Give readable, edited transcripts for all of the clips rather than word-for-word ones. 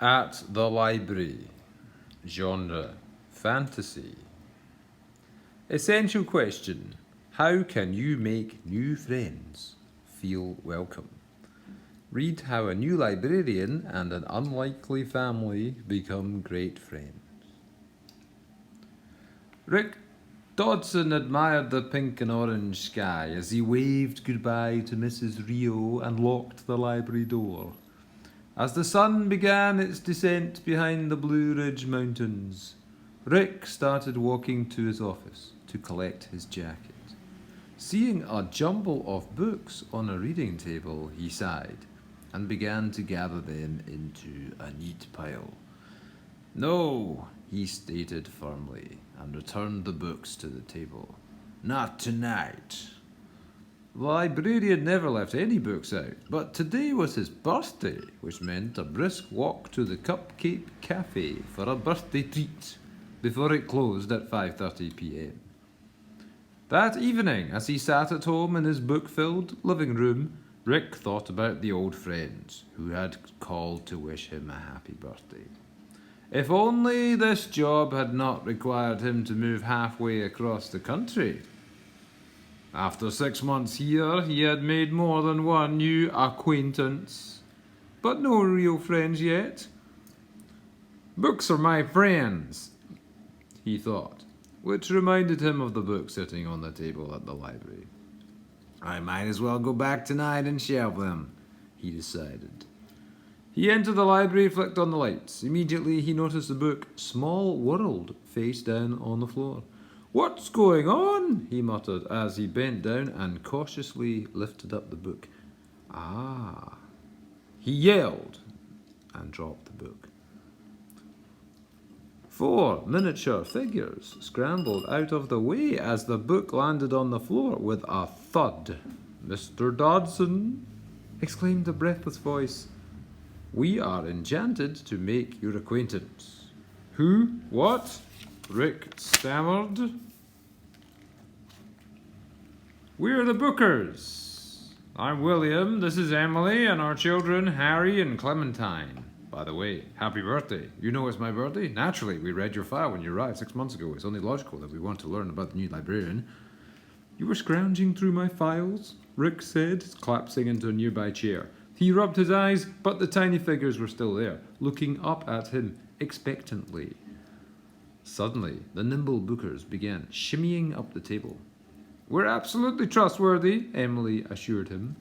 At the library. Genre: fantasy. Essential question: how can you make new friends feel welcome? Read how a new librarian and an unlikely family become great friends. Rick Dodson admired the pink and orange sky as he waved goodbye to Mrs. Rio and locked the library door. As the sun began its descent behind the Blue Ridge Mountains, Rick started walking to his office to collect his jacket. Seeing a jumble of books on a reading table, he sighed and began to gather them into a neat pile. "No," he stated firmly, and returned the books to the table. "Not tonight." The librarian never left any books out, but today was his birthday, which meant a brisk walk to the Cupcake Cafe for a birthday treat before it closed at 5:30 p.m. That evening, as he sat at home in his book-filled living room, Rick thought about the old friends who had called to wish him a happy birthday. If only this job had not required him to move halfway across the country. After 6 months here, he had made more than one new acquaintance, but no real friends yet. "Books are my friends," he thought, which reminded him of the book sitting on the table at the library. "I might as well go back tonight and shelve them," he decided. He entered the library, flicked on the lights. Immediately he noticed the book Small World face down on the floor. "What's going on?" he muttered as he bent down and cautiously lifted up the book. "Ah!" he yelled and dropped the book. 4 miniature figures scrambled out of the way as the book landed on the floor with a thud. "Mr. Dodson," exclaimed a breathless voice, "we are enchanted to make your acquaintance." "Who? What?" Rick stammered. "We're the Bookers. I'm William, this is Emily, and our children, Harry and Clementine. By the way, happy birthday. You know it's my birthday? Naturally, we read your file when you arrived 6 months ago. It's only logical that we want to learn about the new librarian." "You were scrounging through my files?" Rick said, collapsing into a nearby chair. He rubbed his eyes, but the tiny figures were still there, looking up at him expectantly. Suddenly, the nimble Bookers began shimmying up the table. "We're absolutely trustworthy," Emily assured him.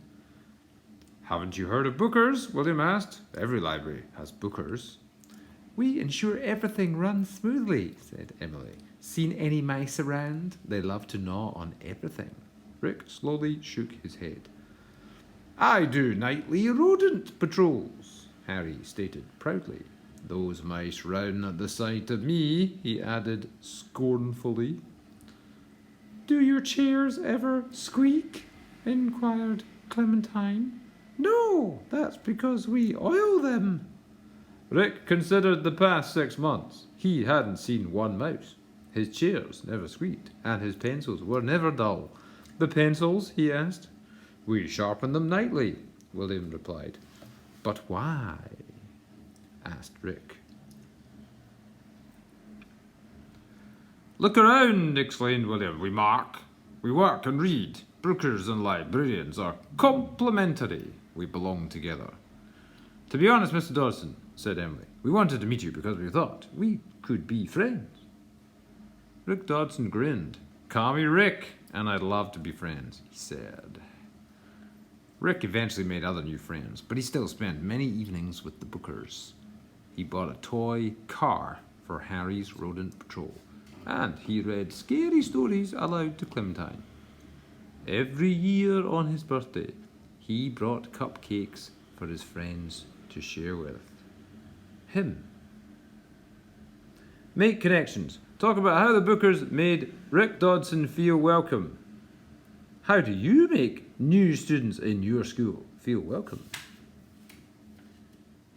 "Haven't you heard of Bookers?" William asked. "Every library has Bookers." "We ensure everything runs smoothly," said Emily. "Seen any mice around? They love to gnaw on everything." Rick slowly shook his head. "I do nightly rodent patrols," Harry stated proudly. "Those mice round at the sight of me," he added scornfully. "Do your chairs ever squeak?" inquired Clementine. "No, that's because we oil them." Rick considered the past 6 months. He hadn't seen one mouse. His chairs never squeaked, and his pencils were never dull. "The pencils?" he asked. "We sharpen them nightly," William replied. "But why?" asked Rick. "Look around," exclaimed William. "We mark, we work and read. Bookers and librarians are complementary. We belong together." "To be honest, Mr. Dodson," said Emily, "we wanted to meet you because we thought we could be friends." Rick Dodson grinned. "Call me Rick, and I'd love to be friends," he said. Rick eventually made other new friends, but he still spent many evenings with the Bookers. He bought a toy car for Harry's rodent patrol, and he read scary stories aloud to Clementine. Every year on his birthday, he brought cupcakes for his friends to share with him. Make connections. Talk about how the Bookers made Rick Dodson feel welcome. How do you make new students in your school feel welcome?